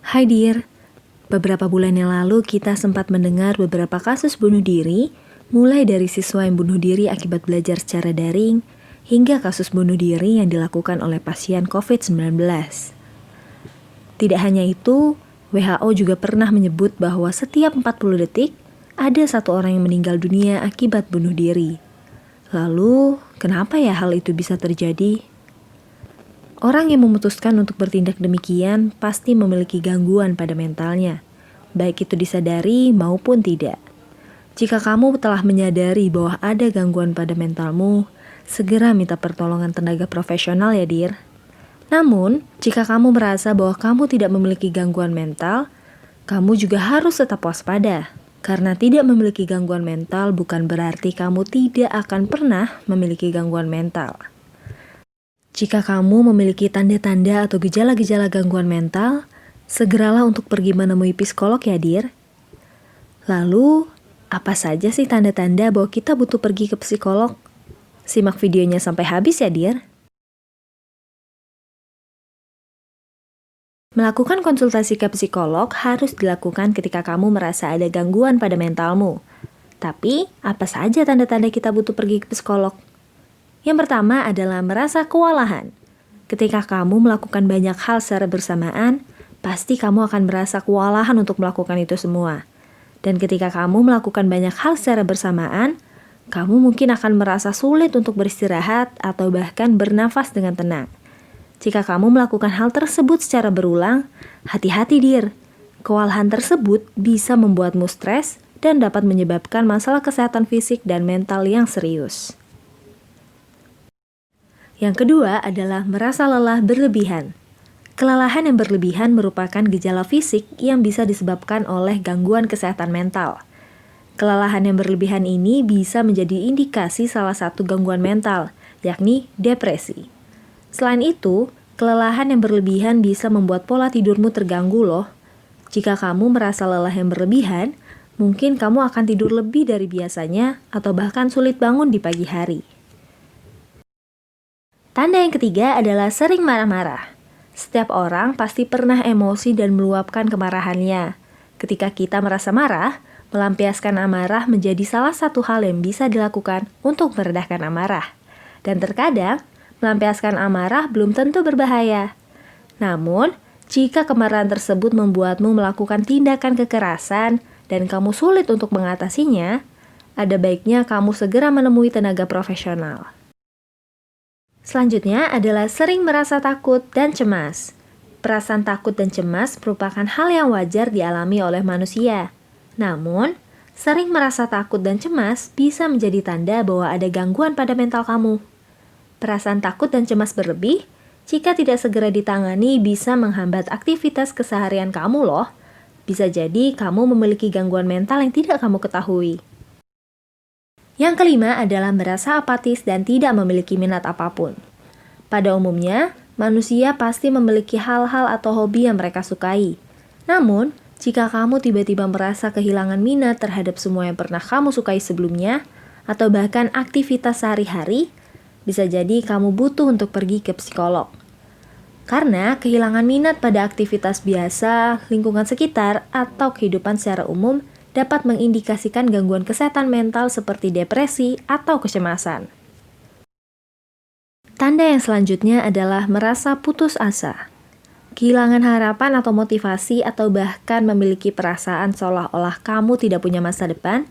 Hai Dir, beberapa bulan yang lalu kita sempat mendengar beberapa kasus bunuh diri, mulai dari siswa yang bunuh diri akibat belajar secara daring, hingga kasus bunuh diri yang dilakukan oleh pasien COVID-19. Tidak hanya itu, WHO juga pernah menyebut bahwa setiap 40 detik, ada satu orang yang meninggal dunia akibat bunuh diri. Lalu, kenapa ya hal itu bisa terjadi? Orang yang memutuskan untuk bertindak demikian pasti memiliki gangguan pada mentalnya, baik itu disadari maupun tidak. Jika kamu telah menyadari bahwa ada gangguan pada mentalmu, segera minta pertolongan tenaga profesional ya, Dir. Namun, jika kamu merasa bahwa kamu tidak memiliki gangguan mental, kamu juga harus tetap waspada. Karena tidak memiliki gangguan mental bukan berarti kamu tidak akan pernah memiliki gangguan mental. Jika kamu memiliki tanda-tanda atau gejala-gejala gangguan mental, segeralah untuk pergi menemui psikolog ya, Dir. Lalu, apa saja sih tanda-tanda bahwa kita butuh pergi ke psikolog? Simak videonya sampai habis ya, Dir. Melakukan konsultasi ke psikolog harus dilakukan ketika kamu merasa ada gangguan pada mentalmu. Tapi, apa saja tanda-tanda kita butuh pergi ke psikolog? Yang pertama adalah merasa kewalahan. Ketika kamu melakukan banyak hal secara bersamaan, pasti kamu akan merasa kewalahan untuk melakukan itu semua. Dan ketika kamu melakukan banyak hal secara bersamaan, kamu mungkin akan merasa sulit untuk beristirahat atau bahkan bernafas dengan tenang. Jika kamu melakukan hal tersebut secara berulang, hati-hati Dir. Kewalahan tersebut bisa membuatmu stres dan dapat menyebabkan masalah kesehatan fisik dan mental yang serius. Yang kedua adalah merasa lelah berlebihan. Kelelahan yang berlebihan merupakan gejala fisik yang bisa disebabkan oleh gangguan kesehatan mental. Kelelahan yang berlebihan ini bisa menjadi indikasi salah satu gangguan mental, yakni depresi. Selain itu, kelelahan yang berlebihan bisa membuat pola tidurmu terganggu loh. Jika kamu merasa lelah yang berlebihan, mungkin kamu akan tidur lebih dari biasanya atau bahkan sulit bangun di pagi hari. Tanda yang ketiga adalah sering marah-marah. Setiap orang pasti pernah emosi dan meluapkan kemarahannya. Ketika kita merasa marah, melampiaskan amarah menjadi salah satu hal yang bisa dilakukan untuk meredahkan amarah. Dan terkadang, melampiaskan amarah belum tentu berbahaya. Namun, jika kemarahan tersebut membuatmu melakukan tindakan kekerasan dan kamu sulit untuk mengatasinya, ada baiknya kamu segera menemui tenaga profesional. Selanjutnya adalah sering merasa takut dan cemas. Perasaan takut dan cemas merupakan hal yang wajar dialami oleh manusia. Namun, sering merasa takut dan cemas bisa menjadi tanda bahwa ada gangguan pada mental kamu. Perasaan takut dan cemas berlebih, jika tidak segera ditangani bisa menghambat aktivitas keseharian kamu loh. Bisa jadi kamu memiliki gangguan mental yang tidak kamu ketahui. Yang kelima adalah merasa apatis dan tidak memiliki minat apapun. Pada umumnya, manusia pasti memiliki hal-hal atau hobi yang mereka sukai. Namun, jika kamu tiba-tiba merasa kehilangan minat terhadap semua yang pernah kamu sukai sebelumnya, atau bahkan aktivitas sehari-hari, bisa jadi kamu butuh untuk pergi ke psikolog. Karena kehilangan minat pada aktivitas biasa, lingkungan sekitar, atau kehidupan secara umum dapat mengindikasikan gangguan kesehatan mental seperti depresi atau kecemasan. Tanda yang selanjutnya adalah merasa putus asa. Kehilangan harapan atau motivasi atau bahkan memiliki perasaan seolah-olah kamu tidak punya masa depan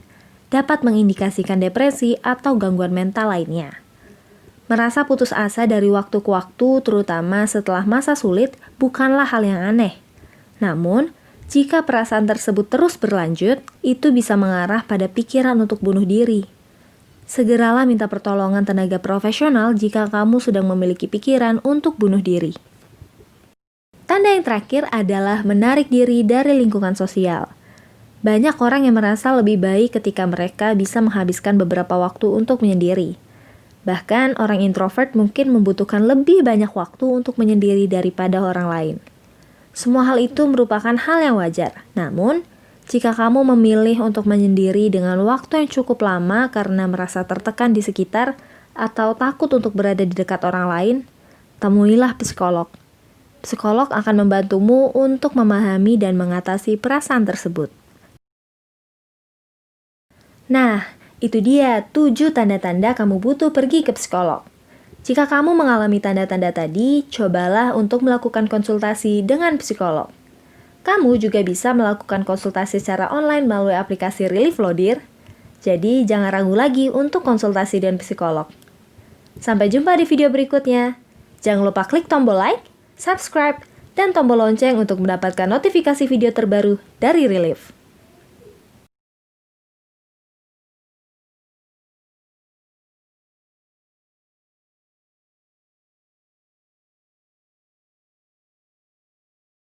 dapat mengindikasikan depresi atau gangguan mental lainnya. Merasa putus asa dari waktu ke waktu, terutama setelah masa sulit, bukanlah hal yang aneh. Namun, jika perasaan tersebut terus berlanjut, itu bisa mengarah pada pikiran untuk bunuh diri. Segeralah minta pertolongan tenaga profesional jika kamu sedang memiliki pikiran untuk bunuh diri. Tanda yang terakhir adalah menarik diri dari lingkungan sosial. Banyak orang yang merasa lebih baik ketika mereka bisa menghabiskan beberapa waktu untuk menyendiri. Bahkan orang introvert mungkin membutuhkan lebih banyak waktu untuk menyendiri daripada orang lain. Semua hal itu merupakan hal yang wajar. Namun, jika kamu memilih untuk menyendiri dengan waktu yang cukup lama karena merasa tertekan di sekitar atau takut untuk berada di dekat orang lain, temuilah psikolog. Psikolog akan membantumu untuk memahami dan mengatasi perasaan tersebut. Nah, itu dia 7 tanda-tanda kamu butuh pergi ke psikolog. Jika kamu mengalami tanda-tanda tadi, cobalah untuk melakukan konsultasi dengan psikolog. Kamu juga bisa melakukan konsultasi secara online melalui aplikasi Relief loh, Dir. Jadi, jangan ragu lagi untuk konsultasi dengan psikolog. Sampai jumpa di video berikutnya. Jangan lupa klik tombol like, subscribe, dan tombol lonceng untuk mendapatkan notifikasi video terbaru dari Relief.